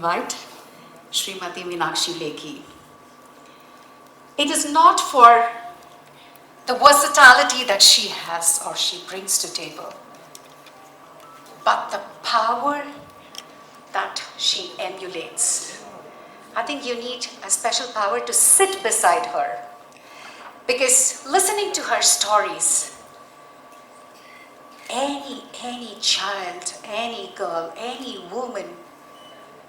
invite Smt.Meenakshi Lekhi. It is not for the versatility that she has or she brings to table, but the power that she emulates. I think you need a special power to sit beside her, because listening to her stories, any child, any girl, any woman,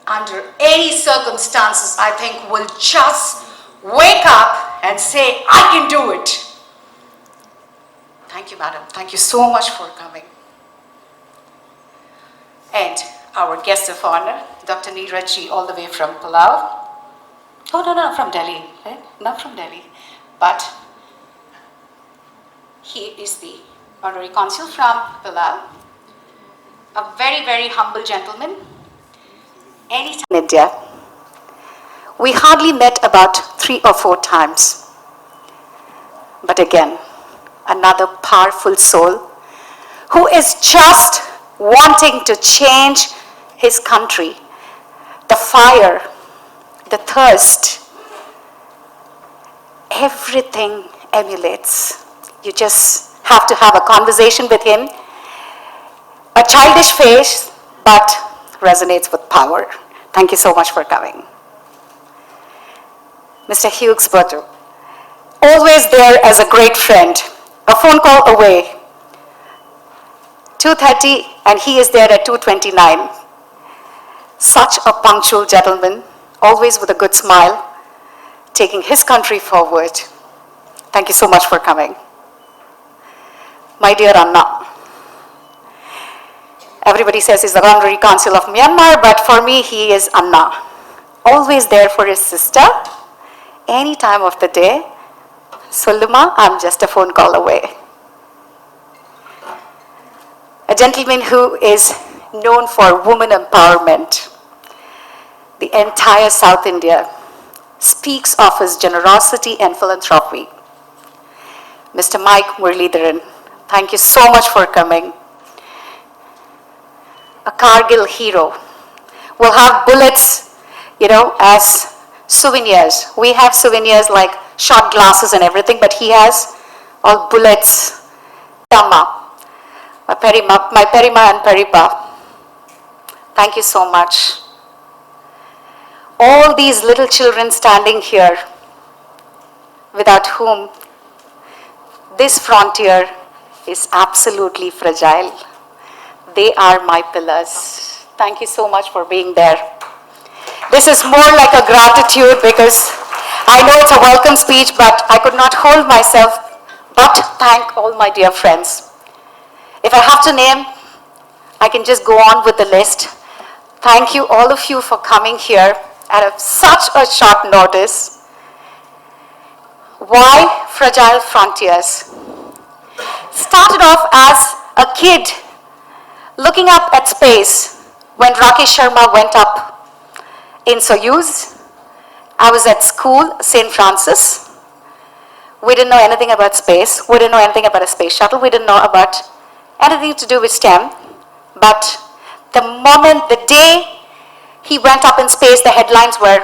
under any circumstances, I think will just wake up and say, I can do it. Thank you, madam. Thank you so much for coming. And our guest of honor, Dr. Neeraj, all the way from Palau. Oh, no, from Delhi, right? Not from Delhi. But he is the honorary consul from Palau. A very, very humble gentleman. Anytime in India. We hardly met about 3 or 4 times. But again, another powerful soul who is just wanting to change his country. The fire, the thirst, everything emulates. You just have to have a conversation with him. A childish face, but resonates with power. Thank you so much for coming. Mr. Hughes Buttu, always there as a great friend, a phone call away. 2:30 and he is there at 2:29. Such a punctual gentleman, always with a good smile, taking his country forward. Thank you so much for coming. My dear Anna, everybody says he's the honorary consul of Myanmar, but for me, he is Anna. Always there for his sister, any time of the day. Sulluma, I'm just a phone call away. A gentleman who is known for woman empowerment. The entire South India speaks of his generosity and philanthropy. Mr. Mike Muralidharan, thank you so much for coming. A Kargil hero. We'll have bullets, as souvenirs. We have souvenirs like shot glasses and everything, but he has all bullets. Tama, my Perima and Peripa. Thank you so much. All these little children standing here, without whom this frontier is absolutely fragile. They are my pillars. Thank you so much for being there. This is more like a gratitude because I know it's a welcome speech, but I could not hold myself but thank all my dear friends. If I have to name, I can just go on with the list. Thank you, all of you, for coming here at such a short notice. Why Fragile Frontiers? Started off as a kid looking up at space when Rakesh Sharma went up in Soyuz. I was at school, St. Francis. We didn't know anything about space. We didn't know anything about a space shuttle. We didn't know about anything to do with STEM. But the day he went up in space, the headlines were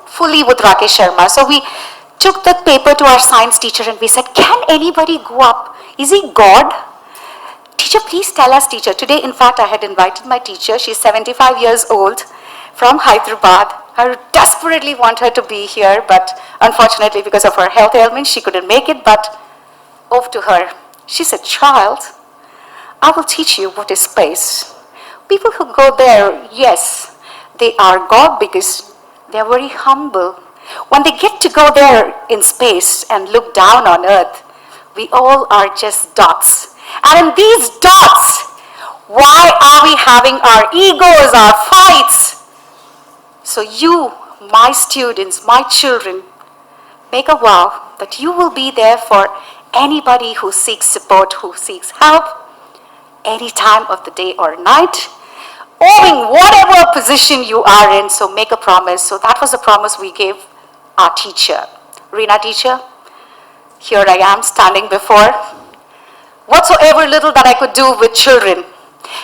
fully with Rakesh Sharma. So we took the paper to our science teacher and we said, can anybody go up? Is he God? Teacher, please tell us, teacher. Today, in fact, I had invited my teacher. She's 75 years old from Hyderabad. I desperately want her to be here, but unfortunately, because of her health ailment, she couldn't make it, but off to her. She said, child, I will teach you what is space. People who go there, yes, they are God because they are very humble. When they get to go there in space and look down on Earth, we all are just dots. And in these dots, why are we having our egos, our fights? So you, my students, my children, make a vow that you will be there for anybody who seeks support, who seeks help, any time of the day or night, owing whatever position you are in, so make a promise. So that was a promise we gave our teacher. Reena teacher, here I am standing before whatsoever little that I could do with children.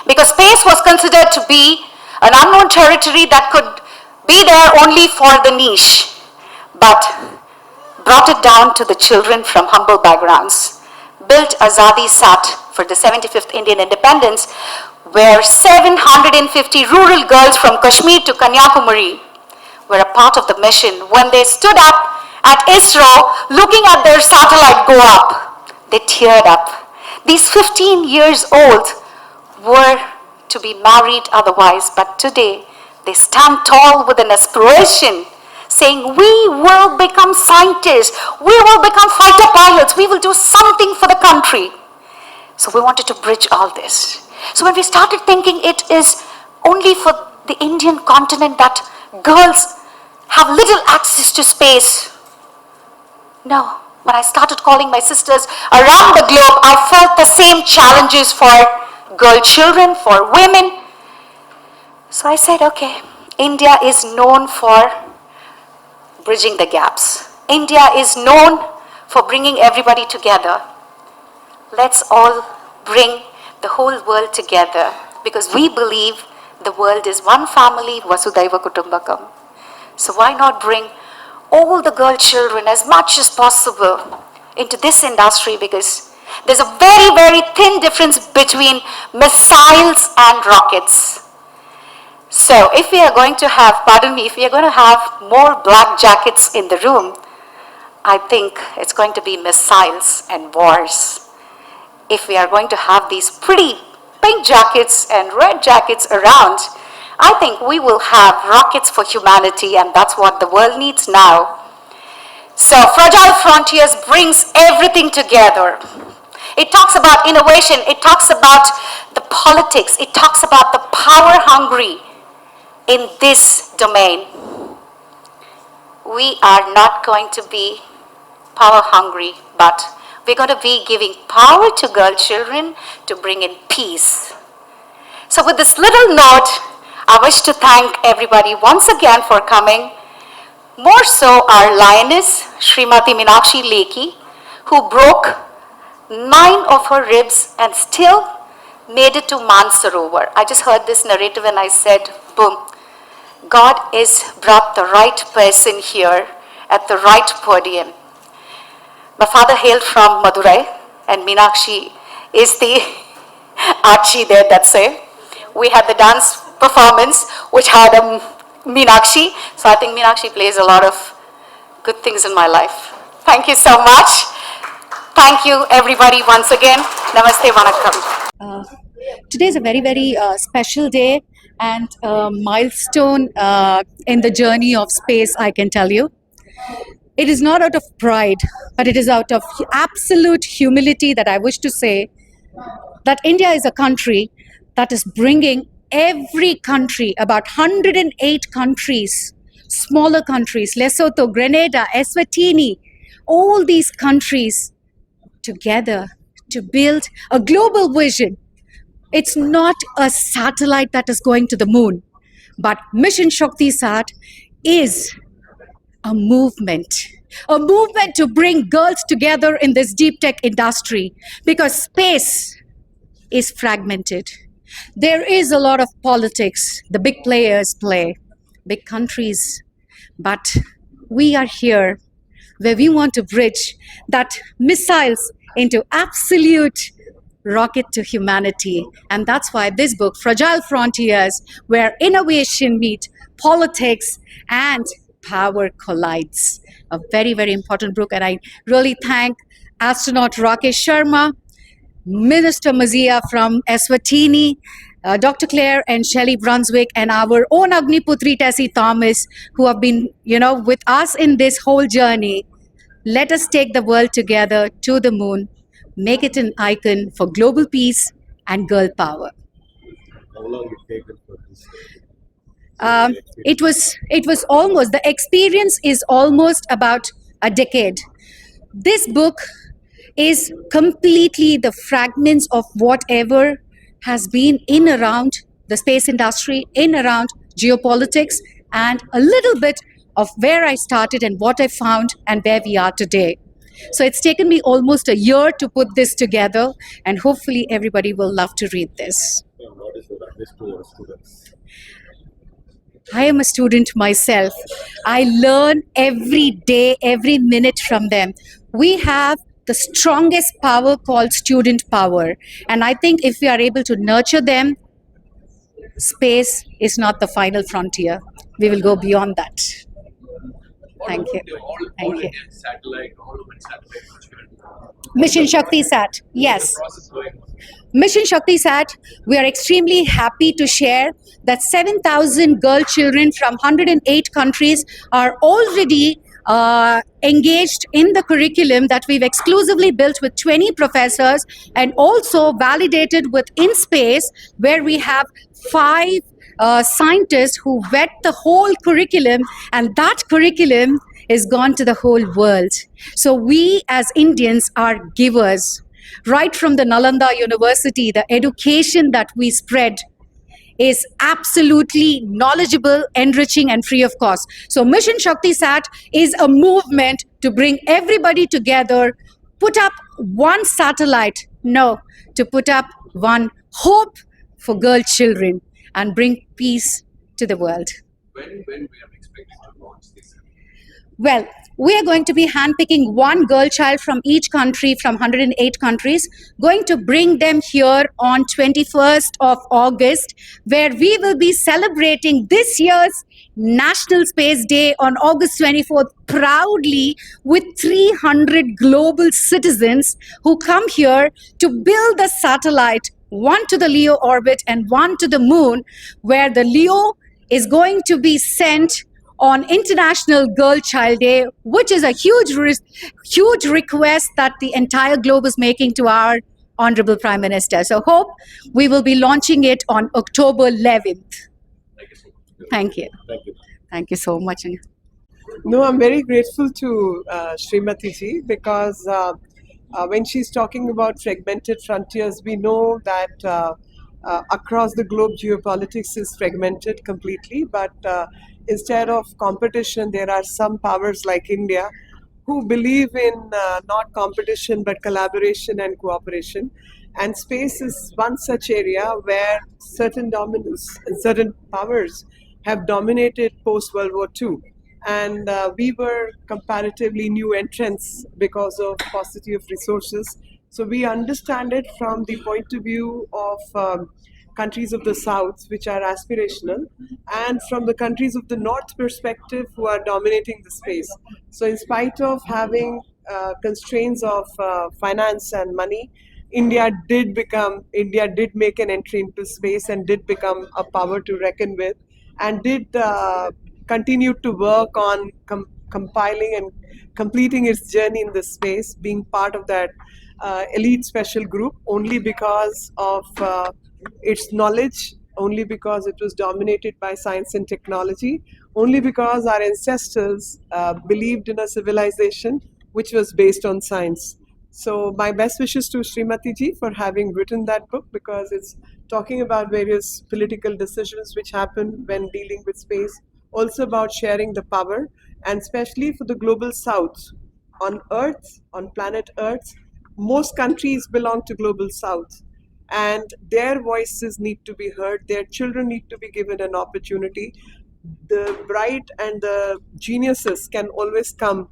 Because space was considered to be an unknown territory that could be there only for the niche, but brought it down to the children from humble backgrounds, built Azadi Sat for the 75th Indian independence, where 750 rural girls from Kashmir to Kanyakumari were a part of the mission. When they stood up at ISRO looking at their satellite go up, they teared up. These 15 years old were to be married otherwise, but today they stand tall with an aspiration, saying, we will become scientists, we will become fighter pilots, we will do something for the country. So we wanted to bridge all this. So when we started thinking it is only for the Indian continent that girls have little access to space, no. When I started calling my sisters around the globe, I felt the same challenges for girl children, for women. So I said, okay, India is known for bridging the gaps. India is known for bringing everybody together. Let's all bring the whole world together because we believe the world is one family, Vasudhaiva Kutumbakam. So why not bring all the girl children as much as possible into this industry, because there's a very, very thin difference between missiles and rockets. So if we are going to have, pardon me, if we are going to have more black jackets in the room, I think it's going to be missiles and wars. If we are going to have these pretty pink jackets and red jackets around, I think we will have rockets for humanity, and that's what the world needs now. So Fragile Frontiers brings everything together. It talks about innovation, it talks about the politics, it talks about the power hungry in this domain. We are not going to be power hungry, but we're going to be giving power to girl children to bring in peace. So with this little note, I wish to thank everybody once again for coming. More so our lioness, Smt.Meenakshi Lekhi, who broke 9 of her ribs and still made it to Mansarovar. I just heard this narrative and I said, boom, God has brought the right person here at the right podium. My father hailed from Madurai, and Meenakshi is the Archie there, that's it. We had the dance performance, which had Meenakshi. So I think Meenakshi plays a lot of good things in my life. Thank you so much. Thank you, everybody, once again. Namaste, vanakkam. Today is a very, very special day and milestone in the journey of space, I can tell you. It is not out of pride, but it is out of absolute humility that I wish to say that India is a country that is bringing every country, about 108 countries, smaller countries, Lesotho, Grenada, Eswatini, all these countries together to build a global vision. It's not a satellite that is going to the moon, but Mission Shakti Sat is a movement to bring girls together in this deep tech industry, because space is fragmented. There is a lot of politics. The big players play, big countries, but we are here where we want to bridge that missiles into absolute rocket to humanity. And that's why this book, Fragile Frontiers, where innovation meets politics and power collides. A very, very important book. And I really thank astronaut Rakesh Sharma, Minister Mazia from Eswatini, Dr. Claire and Shelley Brunswick, and our own Agniputri Tessie Thomas, who have been, with us in this whole journey. Let us take the world together to the moon, make it an icon for global peace and girl power. How long it taken for this? It was almost, the experience is almost about a decade. This book is completely the fragments of whatever has been in around the space industry, in around geopolitics, and a little bit of where I started and what I found and where we are today. So it's taken me almost a year to put this together, and hopefully everybody will love to read this. What is your advice to our students? I am a student myself. I learn every day, every minute from them. We have the strongest power called student power. And I think if we are able to nurture them, space is not the final frontier. We will go beyond that. Thank you. Thank you. Satellite, all-women satellite which we are Mission Shakti Sat. Yes. process going on. Mission Shakti Sat, we are extremely happy to share that 7,000 girl children from 108 countries are already engaged in the curriculum that we've exclusively built with 20 professors and also validated with InSpace, where we have 5 scientists who vet the whole curriculum, and that curriculum is gone to the whole world. So we as Indians are givers. Right from the Nalanda University, the education that we spread is absolutely knowledgeable, enriching, and free of cost. So Mission Shakti Sat is a movement to bring everybody together, put up one satellite, no, to put up one hope for girl children and bring peace to the world. When we are expecting to launch this? Well, we are going to be handpicking one girl child from each country, from 108 countries, going to bring them here on 21st of August, where we will be celebrating this year's National Space Day on August 24th proudly with 300 global citizens who come here to build the satellite, one to the LEO orbit and one to the moon, where the LEO is going to be sent on International Girl Child Day, which is a huge request that the entire globe is making to our Honorable Prime Minister. So hope we will be launching it on October 11th. Thank you so much. Thank you. Thank you. Thank you so much. No, I'm very grateful to Srimathy ji because when she's talking about fragmented frontiers, we know that across the globe geopolitics is fragmented completely, but instead of competition, there are some powers like India who believe in not competition but collaboration and cooperation. And space is one such area where certain dominance and certain powers have dominated post World War II. And we were comparatively new entrants because of paucity of resources. So we understand it from the point of view of countries of the South, which are aspirational, and from the countries of the North perspective, who are dominating the space. So in spite of having constraints of finance and money, India did make an entry into space and did become a power to reckon with, and did continue to work on compiling and completing its journey in this space, being part of that elite special group only because of its knowledge, only because it was dominated by science and technology, only because our ancestors believed in a civilization which was based on science. So my best wishes to Srimathy ji for having written that book, because it's talking about various political decisions which happen when dealing with space, also about sharing the power, and especially for the global south. On Earth, on planet Earth, most countries belong to global south, and their voices need to be heard, their children need to be given an opportunity. The bright and the geniuses can always come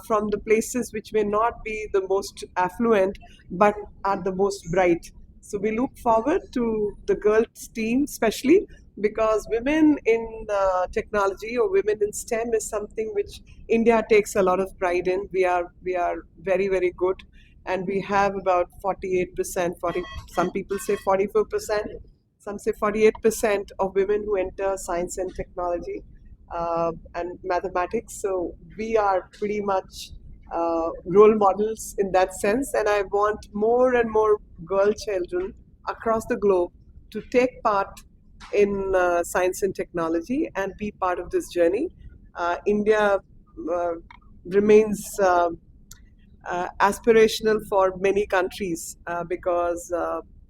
from the places which may not be the most affluent but are the most bright. So we look forward to the girls team, especially because women in technology or women in STEM is something which India takes a lot of pride in. We are very, very good, and we have about 48%, 40, some people say 44%, some say 48% of women who enter science and technology and mathematics. So we are pretty much role models in that sense, and I want more and more girl children across the globe to take part in science and technology and be part of this journey. India remains aspirational for many countries because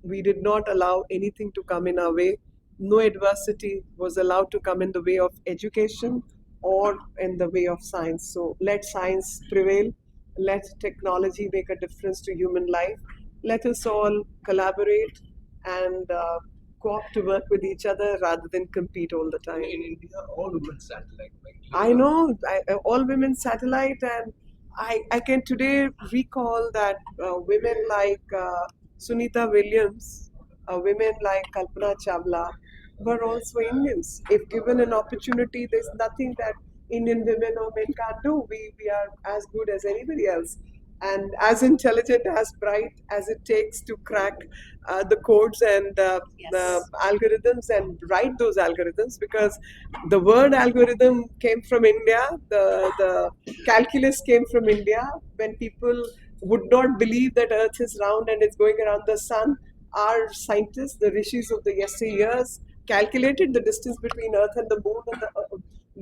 we did not allow anything to come in our way. No adversity was allowed to come in the way of education or in the way of science. So let science prevail. Let technology make a difference to human life. Let us all collaborate and co-op to work with each other rather than compete all the time. In India, all women satellite. Like, I know, all women satellite, and I can today recall that women like Sunita Williams, women like Kalpana Chawla were also Indians. If given an opportunity, there's nothing that Indian women or men can't do. We are as good as anybody else, and as intelligent, as bright as it takes to crack the codes and the algorithms and write those algorithms, because the word algorithm came from India, the calculus came from India. When people would not believe that Earth is round and it's going around the sun, our scientists, the rishis of the yesteryears, calculated the distance between Earth and the moon and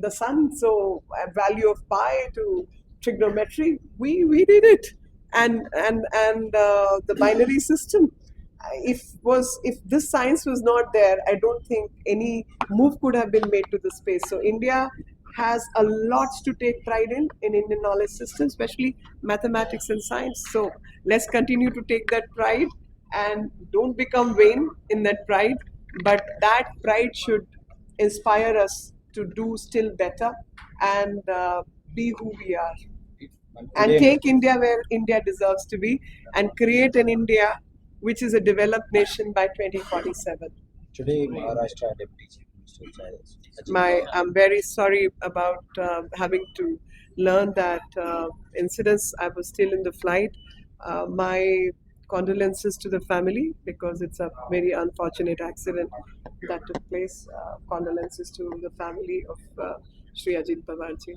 the sun. So a value of pi to trigonometry, we did it, and the binary system. If this science was not there, I don't think any move could have been made to the space. So India has a lot to take pride in Indian knowledge system, especially mathematics and science. So let's continue to take that pride and don't become vain in that pride, but that pride should inspire us to do still better and be who we are, and take India where India deserves to be, and create an India which is a developed nation by 2047. Today, Maharashtra Deputy Chief Minister I'm very sorry about having to learn that incidents. I was still in the flight. My condolences to the family, because it's a very unfortunate accident that took place. Condolences to the family of Shri Ajit Pawarji.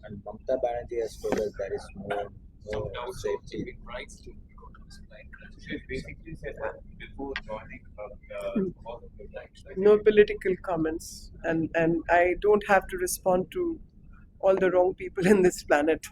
and Mamata Banerjee has told us there is no safety. giving rights to go to this flight. She basically said that before joining all of the flights. Like, No political comments, and I don't have to respond to all the wrong people in this planet.